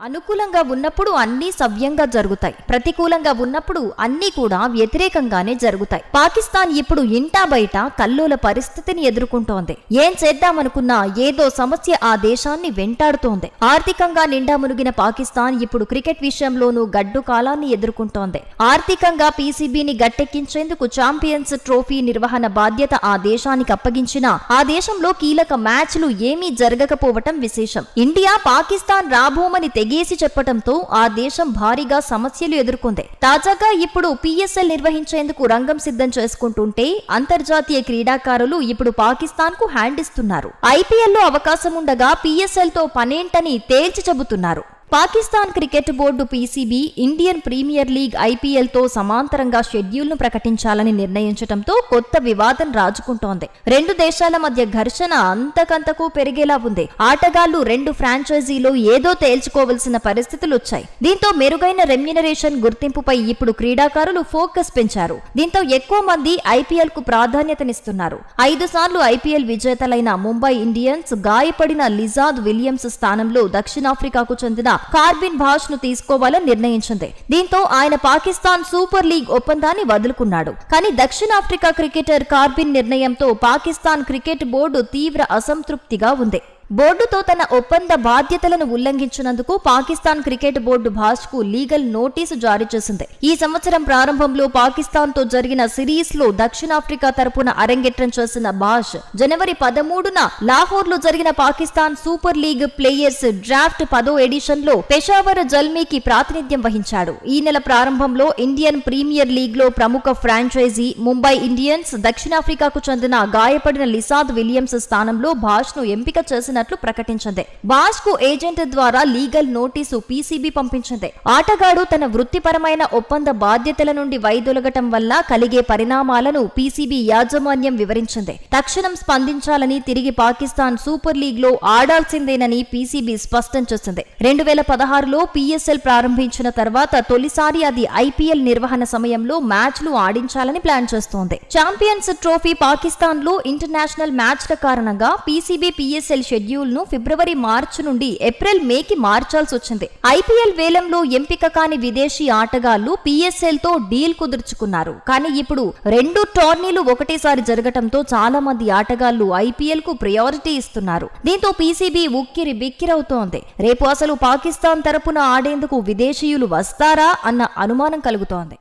అనుకూలంగా ఉన్నప్పుడు అన్నీ సవ్యంగా జరుగుతాయి, ప్రతికూలంగా ఉన్నప్పుడు అన్నీ కూడా వ్యతిరేకంగానే జరుగుతాయి. పాకిస్తాన్ ఇప్పుడు ఇంటా బయట కల్లోల పరిస్థితిని ఎదుర్కొంటోంది. ఏం చేద్దామనుకున్నా ఏదో సమస్య ఆ దేశాన్ని వెంటాడుతోంది. ఆర్థికంగా నిండా మునిగిన పాకిస్తాన్ ఇప్పుడు క్రికెట్ విషయంలోనూ గడ్డు కాలాన్ని ఎదుర్కొంటోంది. ఆర్థికంగా పీసీబీని గట్టెక్కించేందుకు ఛాంపియన్స్ ట్రోఫీ నిర్వహణ బాధ్యత ఆ దేశానికి అప్పగించినా ఆ దేశంలో కీలక మ్యాచ్లు ఏమీ జరగకపోవటం విశేషం. ఇండియా పాకిస్తాన్ రాబోమని తెగేసి చెప్పటంతో ఆ దేశం భారీగా సమస్యలు ఎదుర్కొంది. తాజాగా ఇప్పుడు పీఎస్ఎల్ నిర్వహించేందుకు రంగం సిద్ధం చేసుకుంటుంటే అంతర్జాతీయ క్రీడాకారులు ఇప్పుడు పాకిస్తాన్ కు హ్యాండ్ ఇస్తున్నారు. ఐపీఎల్లో అవకాశం ఉండగా పీఎస్ఎల్ తో పనేంటని తేల్చి చెబుతున్నారు. Pakistan cricket board PCB Indian Premier League IPL తో సమాంతరంగా షెడ్యూల్ ను ప్రకటించాలని నిర్ణయించడంతో కొత్త వివాదం రాజుకుంటోంది. రెండు దేశాల మధ్య ఘర్షణ అంతకంతకు పెరిగేలా ఉంది. ఆటగాళ్లు రెండు ఫ్రాంచైజీలో ఏదో తేల్చుకోవలసిన పరిస్థితులు వచ్చాయి. దీంతో మెరుగైన రెమ్యునరేషన్ గుర్తింపుపై ఇప్పుడు క్రీడాకారులు ఫోకస్ పెంచారు. దీంతో ఎక్కువ మంది ఐపీఎల్ కు ప్రాధాన్యతనిస్తున్నారు. 5 సార్లు ఐపీఎల్ విజేతలైన ముంబై ఇండియన్స్ గాయపడిన లిజాద్ విలియమ్స్ స్థానంలో దక్షిణాఫ్రికాకు చెందిన కార్బిన్ బాష్ ను తీసుకోవాలని నిర్ణయించింది. దీంతో ఆయన పాకిస్తాన్ సూపర్ లీగ్ ఒప్పందాన్ని వదులుకున్నాడు. కానీ దక్షిణాఫ్రికా క్రికెటర్ కార్బిన్ నిర్ణయంతో పాకిస్తాన్ క్రికెట్ బోర్డు తీవ్ర అసంతృప్తిగా ఉంది. బోర్డుతో తన ఒప్పంద బాధ్యతలను ఉల్లంఘించినందుకు పాకిస్తాన్ క్రికెట్ బోర్డు బాష్ కు లీగల్ నోటీసు జారీ చేసింది. ఈ సంవత్సరం ప్రారంభంలో పాకిస్తాన్ తో జరిగిన సిరీస్ లో దక్షిణాఫ్రికా తరపున అరంగేట్రం చేసిన బాష్ జనవరి 13న లాహోర్ లో జరిగిన Pakistan super league players draft 10వ ఎడిషన్ లో పెషావర్ జల్మీకి ప్రాతినిధ్యం వహించాడు. ఈ నెల ప్రారంభంలో ఇండియన్ ప్రీమియర్ లీగ్ లో ప్రముఖ ఫ్రాంచైజీ ముంబై ఇండియన్స్ దక్షిణాఫ్రికాకు చెందిన గాయపడిన లిసాద్ విలియమ్స్ స్థానంలో బాష్ ను ఎంపిక చేసిన ప్రకటించింది. బాష్ కు ఏజెంట్ ద్వారా లీగల్ నోటీసు పీసీబీ పంపించింది. ఆటగాడు తన వృత్తిపరమైన ఒప్పంద బాధ్యతల నుండి వైదొలగటం వల్ల కలిగే పరిణామాలను పీసీబీ యాజమాన్యం వివరించింది. తక్షణం స్పందించాలని, తిరిగి పాకిస్తాన్ సూపర్ లీగ్ లో ఆడాల్సిందేనని పీసీబీ స్పష్టం చేసింది. 2016లో పీఎస్ఎల్ ప్రారంభించిన తర్వాత తొలిసారి అది ఐపీఎల్ నిర్వహణ సమయంలో మ్యాచ్లు ఆడించాలని ప్లాన్ చేస్తోంది. ఛాంపియన్స్ ట్రోఫీ పాకిస్తాన్ లో ఇంటర్నేషనల్ మ్యాచ్ల కారణంగా పీసీబీ పీఎస్ఎల్ షెడ్యూల్ ను ఫిబ్రవరి మార్చి నుండి ఏప్రిల్ మేకి మార్చాల్సి వచ్చింది. ఐపీఎల్ వేలంలో ఎంపిక కాని విదేశీ ఆటగాళ్లు పీఎస్ఎల్ తో డీల్ కుదుర్చుకున్నారు. కానీ ఇప్పుడు రెండు టోర్నీలు ఒకటేసారి జరగటంతో చాలా మంది ఆటగాళ్లు ఐపీఎల్ కు ప్రయారిటీ ఇస్తున్నారు. దీంతో పీసీబీ ఉక్కిరి బిక్కిరవుతోంది. రేపు అసలు పాకిస్తాన్ తరపున ఆడేందుకు విదేశీయులు వస్తారా అన్న అనుమానం కలుగుతోంది.